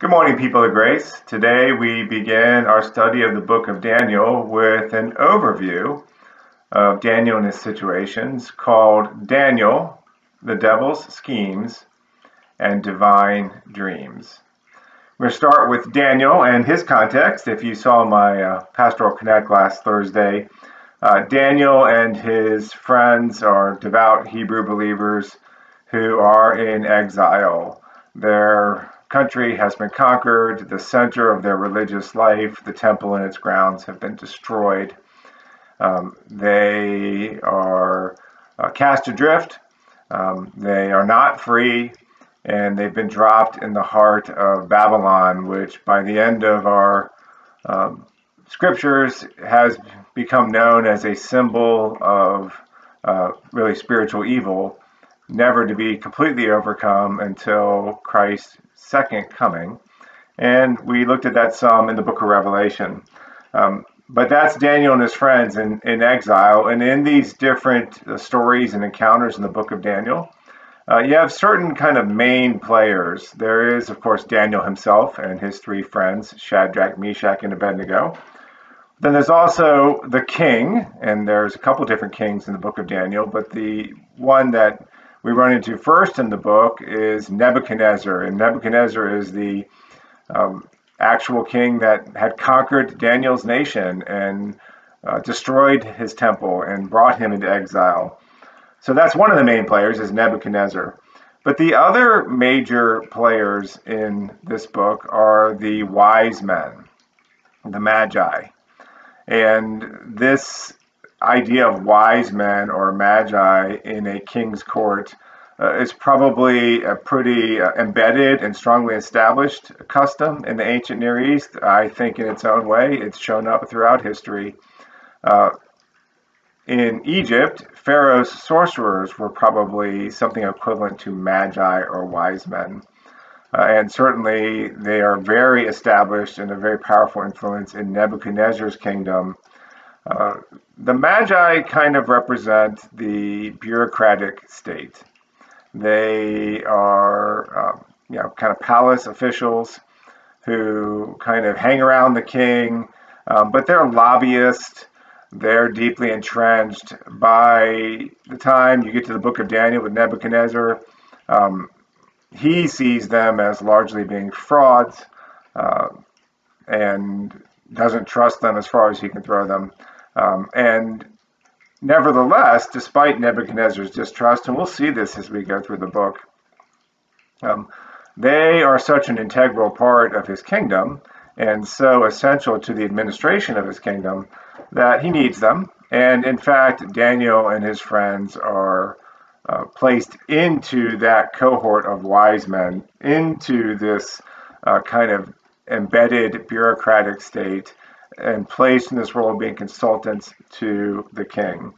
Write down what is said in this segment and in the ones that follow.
Good morning, people of grace. Today we begin our study of the book of Daniel with an overview of Daniel and his situations called Daniel, the Devil's Schemes, and Divine Dreams. We're going to start with Daniel and his context. If you saw my Pastoral Connect last Thursday, Daniel and his friends are devout Hebrew believers who are in exile. Their country has been conquered, the center of their religious life, the temple and its grounds have been destroyed. They are cast adrift, they are not free, and they've been dropped in the heart of Babylon, which by the end of our scriptures has become known as a symbol of really spiritual evil, never to be completely overcome until Christ's second coming. And we looked at that some in the book of Revelation. But that's Daniel and his friends in exile. And in these different stories and encounters in the book of Daniel, you have certain kind of main players. There is, of course, Daniel himself and his three friends, Shadrach, Meshach, and Abednego. Then there's also the king, and there's a couple different kings in the book of Daniel, but the one that we run into first in the book is Nebuchadnezzar, and Nebuchadnezzar is the actual king that had conquered Daniel's nation and destroyed his temple and brought him into exile. So that's one of the main players, is Nebuchadnezzar. But the other major players in this book are the wise men, the magi. And this idea of wise men or magi in a king's court is probably a pretty embedded and strongly established custom in the ancient Near East. I think in its own way, it's shown up throughout history. In Egypt, Pharaoh's sorcerers were probably something equivalent to magi or wise men. And certainly they are very established and a very powerful influence in Nebuchadnezzar's kingdom. The magi kind of represent the bureaucratic state. They are, kind of palace officials who kind of hang around the king, but they're lobbyists. They're deeply entrenched. By the time you get to the book of Daniel with Nebuchadnezzar, he sees them as largely being frauds and doesn't trust them as far as he can throw them. And nevertheless, despite Nebuchadnezzar's distrust, and we'll see this as we go through the book, they are such an integral part of his kingdom and so essential to the administration of his kingdom that he needs them. And in fact, Daniel and his friends are placed into that cohort of wise men, into this kind of embedded bureaucratic state, and placed in this role of being consultants to the king.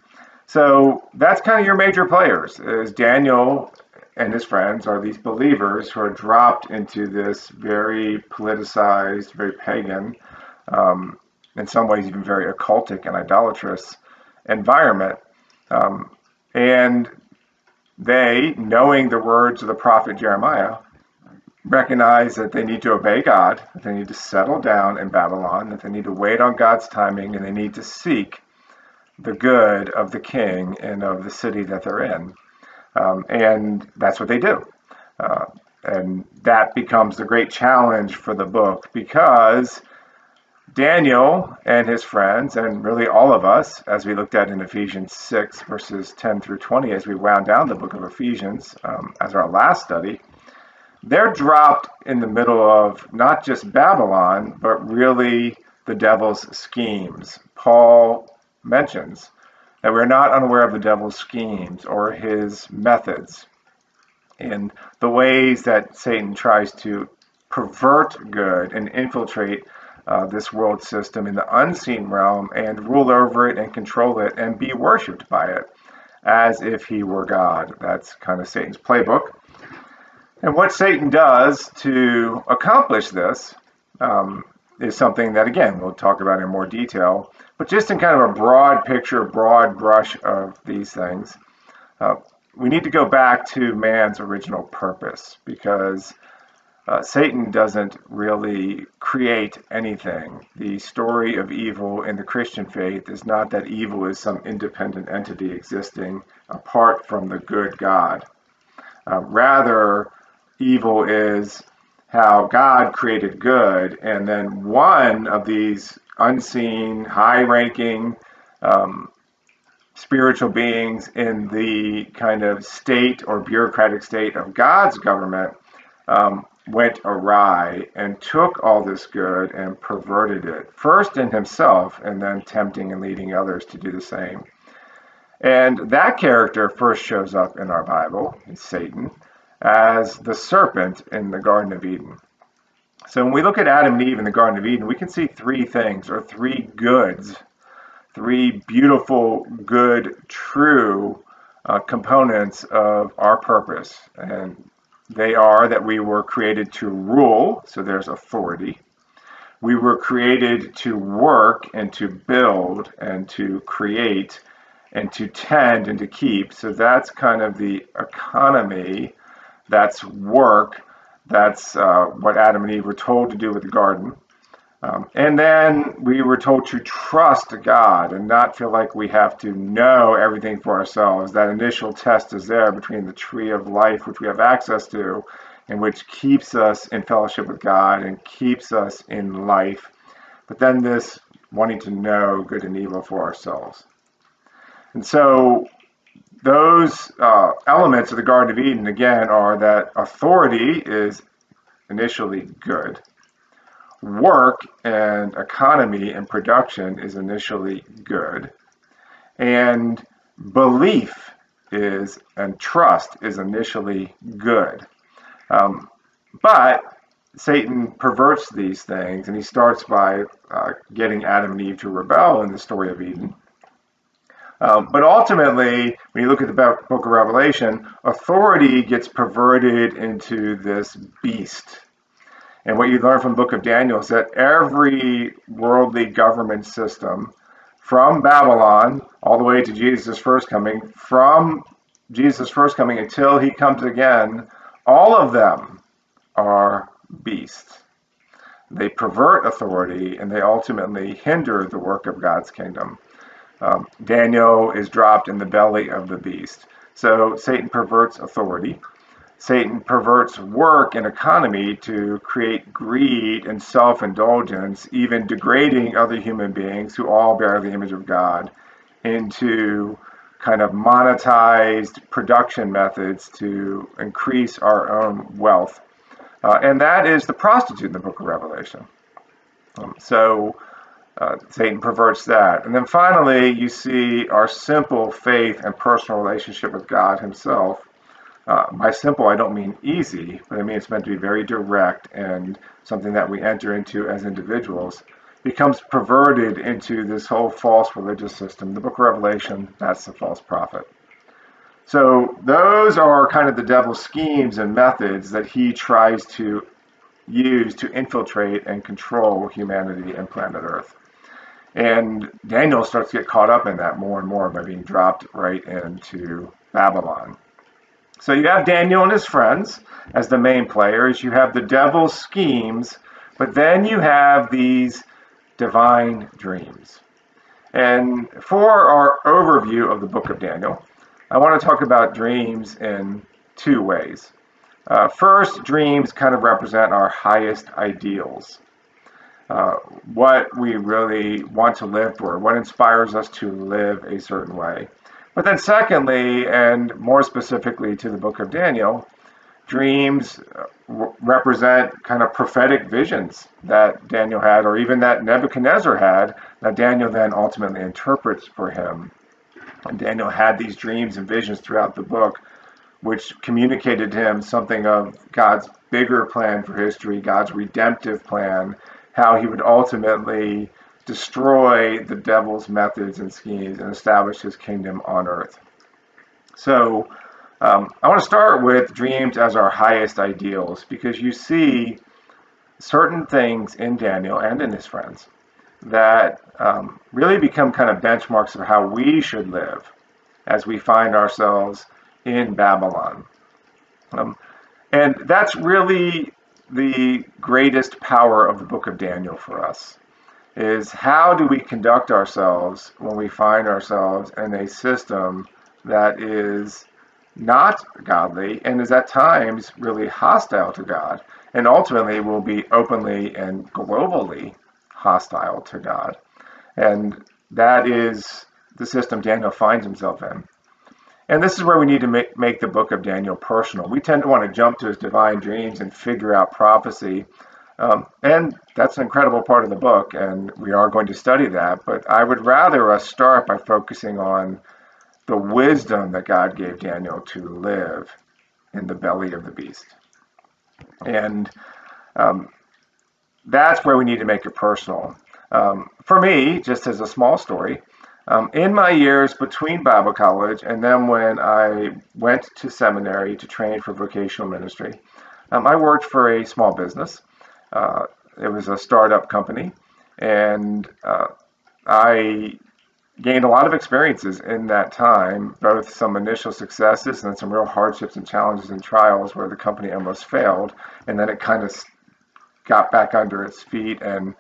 So that's kind of your major players, is Daniel and his friends are these believers who are dropped into this very politicized, very pagan, in some ways even very occultic and idolatrous environment. And they, knowing the words of the prophet Jeremiah, recognize that they need to obey God, that they need to settle down in Babylon, that they need to wait on God's timing, and they need to seek the good of the king and of the city that they're in. And that's what they do. And that becomes the great challenge for the book, because Daniel and his friends, and really all of us, as we looked at in Ephesians 6, verses 10 through 20, as we wound down the book of Ephesians as our last study, they're dropped in the middle of not just Babylon, but really the devil's schemes. Paul mentions that we're not unaware of the devil's schemes or his methods and the ways that Satan tries to pervert good and infiltrate this world system in the unseen realm and rule over it and control it and be worshipped by it as if he were God. That's kind of Satan's playbook. And what Satan does to accomplish this is something that, again, we'll talk about in more detail, but just in kind of a broad picture, broad brush of these things, we need to go back to man's original purpose, because Satan doesn't really create anything. The story of evil in the Christian faith is not that evil is some independent entity existing apart from the good God. Rather, evil is how God created good, and then one of these unseen, high-ranking spiritual beings in the kind of state or bureaucratic state of God's government went awry and took all this good and perverted it, first in himself and then tempting and leading others to do the same. And that character first shows up in our Bible, Satan, as the serpent in the Garden of Eden. So when we look at Adam and Eve in the Garden of Eden, we can see three things, or three goods, three beautiful, good, true components of our purpose. And they are that we were created to rule, so there's authority. We were created to work and to build and to create and to tend and to keep. So that's kind of the economy, that's work, that's what Adam and Eve were told to do with the garden. And then we were told to trust God and not feel like we have to know everything for ourselves. That initial test is there between the tree of life, which we have access to, and which keeps us in fellowship with God and keeps us in life. But then this wanting to know good and evil for ourselves. And so those elements of the Garden of Eden, again, are that authority is initially good. Work and economy and production is initially good. And belief is, and trust is initially good. But Satan perverts these things, and he starts by getting Adam and Eve to rebel in the story of Eden. But ultimately, when you look at the book of Revelation, authority gets perverted into this beast. And what you learn from the book of Daniel is that every worldly government system, from Babylon all the way to Jesus' first coming, from Jesus' first coming until he comes again, all of them are beasts. They pervert authority, and they ultimately hinder the work of God's kingdom. Daniel is dropped in the belly of the beast. So Satan perverts authority. Satan perverts work and economy to create greed and self-indulgence, even degrading other human beings who all bear the image of God into kind of monetized production methods to increase our own wealth. And that is the prostitute in the book of Revelation. Satan perverts that. And then finally, you see our simple faith and personal relationship with God himself. By simple, I don't mean easy, but I mean it's meant to be very direct and something that we enter into as individuals, becomes perverted into this whole false religious system. The book of Revelation, that's the false prophet. So those are kind of the devil's schemes and methods that he tries to use to infiltrate and control humanity and planet Earth. And Daniel starts to get caught up in that more and more by being dropped right into Babylon. So you have Daniel and his friends as the main players. You have the devil's schemes, but then you have these divine dreams. And for our overview of the book of Daniel, I want to talk about dreams in two ways. First, dreams kind of represent our highest ideals. What we really want to live for, what inspires us to live a certain way. But then secondly, and more specifically to the book of Daniel, dreams represent kind of prophetic visions that Daniel had, or even that Nebuchadnezzar had, that Daniel then ultimately interprets for him. And Daniel had these dreams and visions throughout the book, which communicated to him something of God's bigger plan for history, God's redemptive plan, how he would ultimately destroy the devil's methods and schemes and establish his kingdom on earth. So I want to start with dreams as our highest ideals, because you see certain things in Daniel and in his friends that really become kind of benchmarks of how we should live as we find ourselves in Babylon. And that's really the greatest power of the book of Daniel for us, is how do we conduct ourselves when we find ourselves in a system that is not godly and is at times really hostile to God, and ultimately will be openly and globally hostile to God. And that is the system Daniel finds himself in. And this is where we need to make the book of Daniel personal. We tend to want to jump to his divine dreams and figure out prophecy. And that's an incredible part of the book, and we are going to study that. But I would rather us start by focusing on the wisdom that God gave Daniel to live in the belly of the beast. And that's where we need to make it personal. For me, just as a small story, in my years between Bible college and then when I went to seminary to train for vocational ministry, I worked for a small business. It was a startup company, and I gained a lot of experiences in that time, both some initial successes and some real hardships and challenges and trials where the company almost failed, and then it kind of got back under its feet, and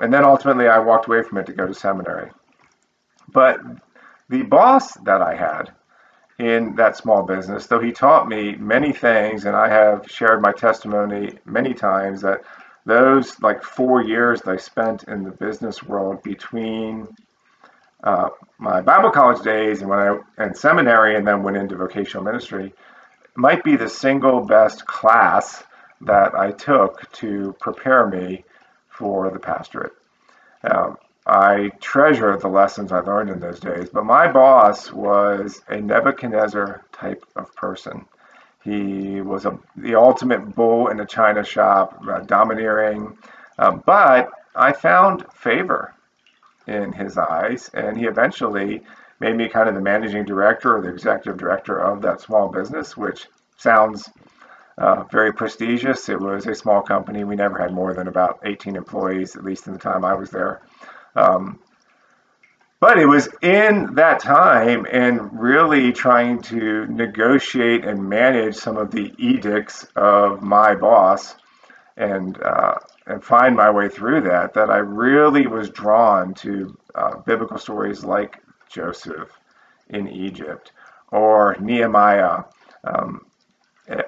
then ultimately I walked away from it to go to seminary. But the boss that I had in that small business, though he taught me many things, and I have shared my testimony many times, that those like 4 years that I spent in the business world between my Bible college days and seminary, and then went into vocational ministry, might be the single best class that I took to prepare me for the pastorate. I treasure the lessons I learned in those days, but my boss was a Nebuchadnezzar type of person. He was the ultimate bull in a china shop, domineering, but I found favor in his eyes, and he eventually made me kind of the managing director or the executive director of that small business, which sounds very prestigious. It was a small company. We never had more than about 18 employees, at least in the time I was there. But it was in that time and really trying to negotiate and manage some of the edicts of my boss and find my way through that I really was drawn to biblical stories like Joseph in Egypt, or Nehemiah,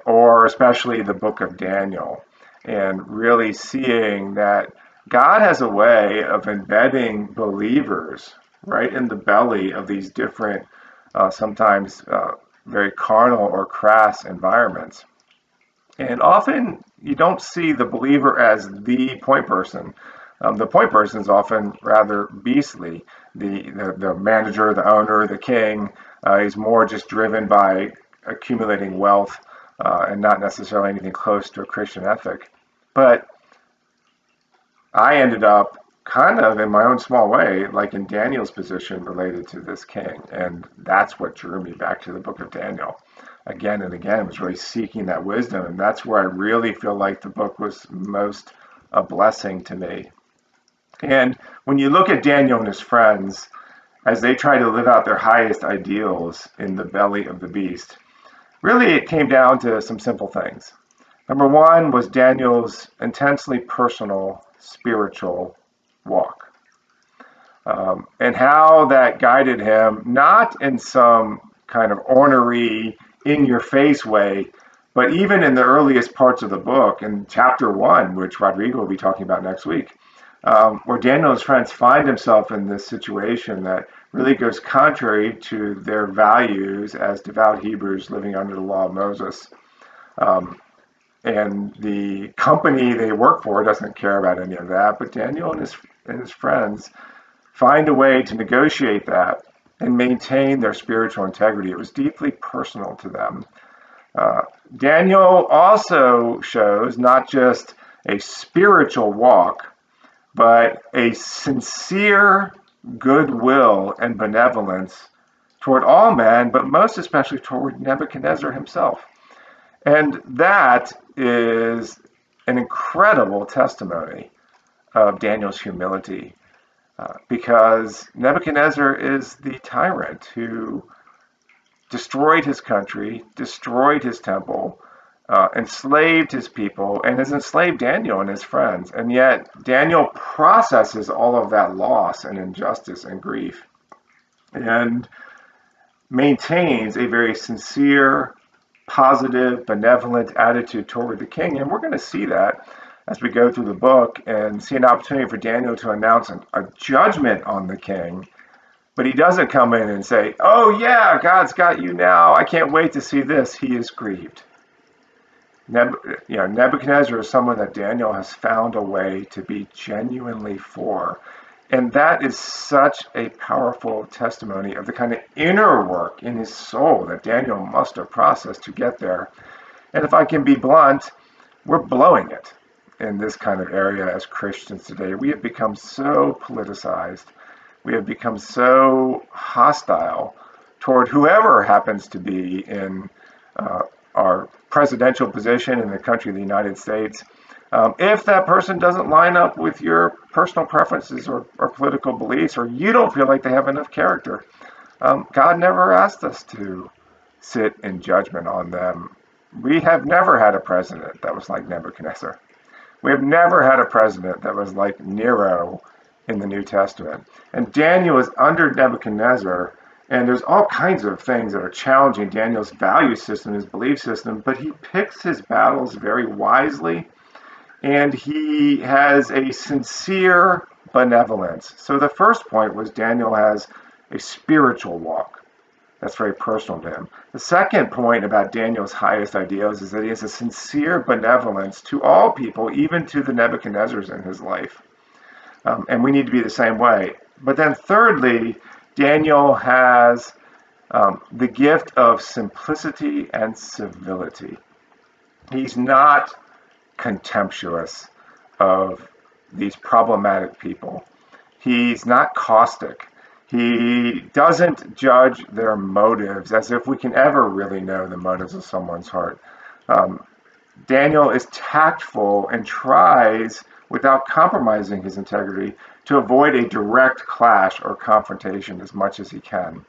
or especially the book of Daniel, and really seeing that God has a way of embedding believers right in the belly of these different, sometimes very carnal or crass environments. And often you don't see the believer as the point person. The point person is often rather beastly. The manager, the owner, the king is more just driven by accumulating wealth and not necessarily anything close to a Christian ethic. But I ended up kind of in my own small way, like in Daniel's position related to this king. And that's what drew me back to the book of Daniel. Again and again, was really seeking that wisdom. And that's where I really feel like the book was most a blessing to me. And when you look at Daniel and his friends, as they try to live out their highest ideals in the belly of the beast, really it came down to some simple things. Number one was Daniel's intensely personal spiritual walk. And how that guided him, not in some kind of ornery, in-your-face way, but even in the earliest parts of the book, in chapter 1, which Rodrigo will be talking about next week, where Daniel and his friends find himself in this situation that really goes contrary to their values as devout Hebrews living under the law of Moses. And the company they work for doesn't care about any of that, but Daniel and his friends find a way to negotiate that and maintain their spiritual integrity. It was deeply personal to them. Daniel also shows not just a spiritual walk, but a sincere goodwill and benevolence toward all men, but most especially toward Nebuchadnezzar himself. And that is an incredible testimony of Daniel's humility, because Nebuchadnezzar is the tyrant who destroyed his country, destroyed his temple, enslaved his people and has enslaved Daniel and his friends. And yet Daniel processes all of that loss and injustice and grief and maintains a very sincere, positive, benevolent attitude toward the king. And we're going to see that as we go through the book and see an opportunity for Daniel to announce a judgment on the king. But he doesn't come in and say, "Oh yeah, God's got you now. I can't wait to see this." He is grieved. Nebuchadnezzar is someone that Daniel has found a way to be genuinely for. And that is such a powerful testimony of the kind of inner work in his soul that Daniel must have processed to get there. And if I can be blunt, we're blowing it in this kind of area as Christians today. We have become so politicized. We have become so hostile toward whoever happens to be in our presidential position in the country of the United States. If that person doesn't line up with your personal preferences or political beliefs, or you don't feel like they have enough character, God never asked us to sit in judgment on them. We have never had a president that was like Nebuchadnezzar. We have never had a president that was like Nero in the New Testament. And Daniel is under Nebuchadnezzar, and there's all kinds of things that are challenging Daniel's value system, his belief system, but he picks his battles very wisely, and he has a sincere benevolence. So the first point was Daniel has a spiritual walk. That's very personal to him. The second point about Daniel's highest ideals is that he has a sincere benevolence to all people, even to the Nebuchadnezzars in his life. And we need to be the same way. But then thirdly, Daniel has the gift of simplicity and civility. He's not contemptuous of these problematic people. He's not caustic. He doesn't judge their motives as if we can ever really know the motives of someone's heart. Daniel is tactful and tries, without compromising his integrity, to avoid a direct clash or confrontation as much as he can.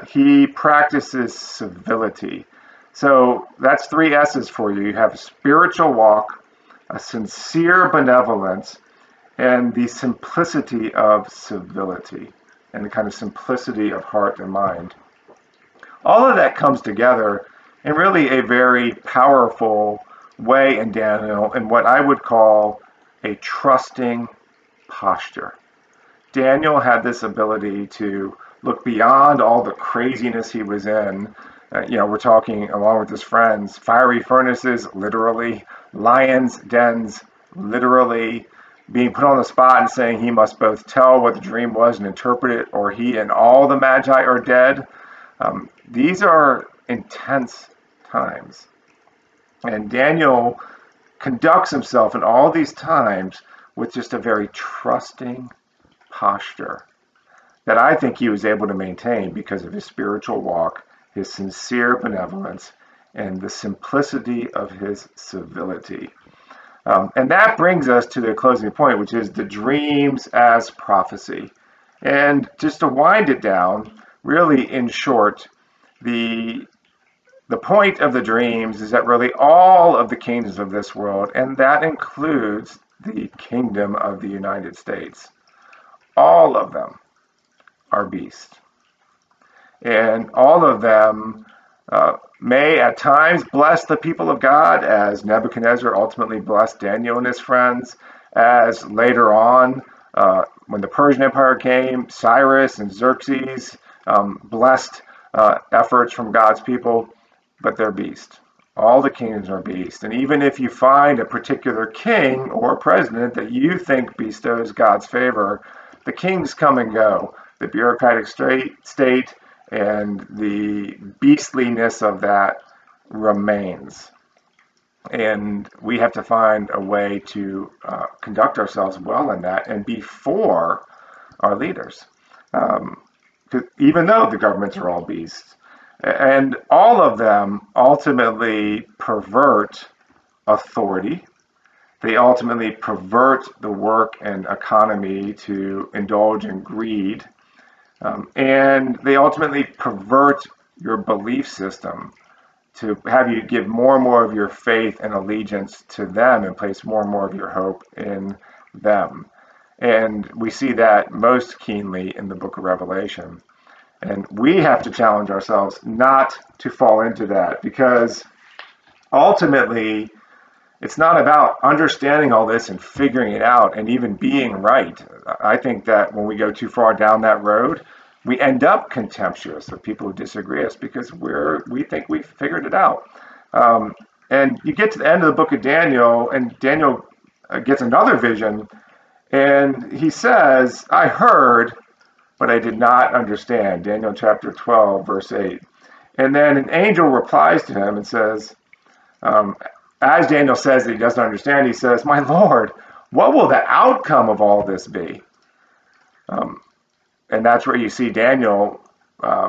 He practices civility. So that's 3 S's for you. You have a spiritual walk, a sincere benevolence, and the simplicity of civility, and the kind of simplicity of heart and mind. All of that comes together in really a very powerful way in Daniel, in what I would call a trusting posture. Daniel had this ability to look beyond all the craziness he was in. We're talking, along with his friends, fiery furnaces, literally, lions' dens, literally, being put on the spot and saying he must both tell what the dream was and interpret it, or he and all the magi are dead. These are intense times. And Daniel conducts himself in all these times with just a very trusting posture that I think he was able to maintain because of his spiritual walk, his sincere benevolence, and the simplicity of his civility. And that brings us to the closing point, which is the dreams as prophecy. And just to wind it down, really in short, the point of the dreams is that really all of the kingdoms of this world, and that includes the kingdom of the United States, all of them are beasts. And all of them may at times bless the people of God, as Nebuchadnezzar ultimately blessed Daniel and his friends, as later on, when the Persian Empire came, Cyrus and Xerxes blessed efforts from God's people, but they're beasts. All the kingdoms are beasts. And even if you find a particular king or president that you think bestows God's favor, the kings come and go. The bureaucratic state and the beastliness of that remains. And we have to find a way to conduct ourselves well in that and be for our leaders. Even though the governments are all beasts. And all of them ultimately pervert authority. They ultimately pervert the work and economy to indulge in greed. And they ultimately pervert your belief system to have you give more and more of your faith and allegiance to them and place more and more of your hope in them. And we see that most keenly in the book of Revelation. And we have to challenge ourselves not to fall into that, because ultimately, it's not about understanding all this and figuring it out and even being right. I think that when we go too far down that road, we end up contemptuous of people who disagree with us because we think we've figured it out. And you get to the end of the book of Daniel, and Daniel gets another vision, and he says, I heard, but I did not understand. Daniel chapter 12, verse 8. And then an angel replies to him and says, as Daniel says that he doesn't understand, he says, my Lord, what will the outcome of all this be? And that's where you see Daniel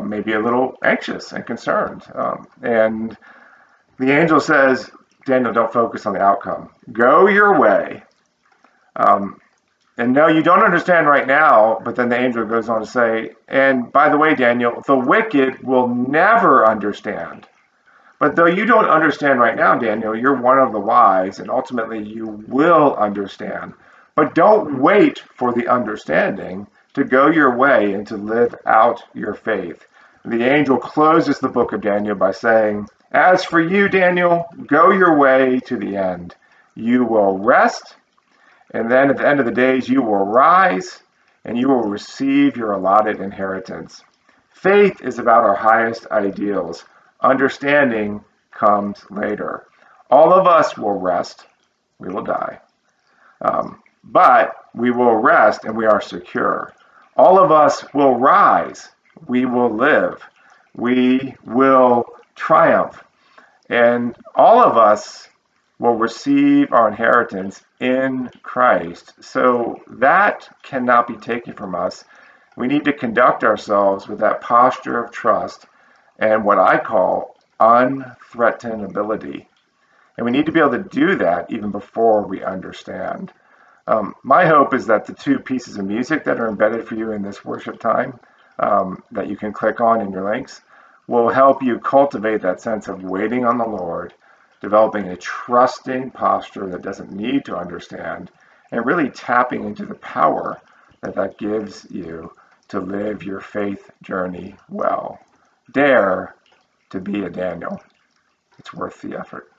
maybe a little anxious and concerned. And the angel says, Daniel, don't focus on the outcome. Go your way. And no, you don't understand right now, but then the angel goes on to say, and by the way, Daniel, the wicked will never understand. But though you don't understand right now, Daniel, you're one of the wise, and ultimately you will understand. But don't wait for the understanding to go your way and to live out your faith. The angel closes the book of Daniel by saying, as for you, Daniel, go your way to the end. You will rest, and then at the end of the days you will rise, and you will receive your allotted inheritance. Faith is about our highest ideals. Understanding comes later. All of us will rest. We will die. But we will rest and we are secure. All of us will rise. We will live. We will triumph. And all of us will receive our inheritance in Christ. So that cannot be taken from us. We need to conduct ourselves with that posture of trust and what I call unthreatenability. And we need to be able to do that even before we understand. My hope is that the two pieces of music that are embedded for you in this worship time that you can click on in your links will help you cultivate that sense of waiting on the Lord, developing a trusting posture that doesn't need to understand, and really tapping into the power that gives you to live your faith journey well. Dare to be a Daniel. It's worth the effort.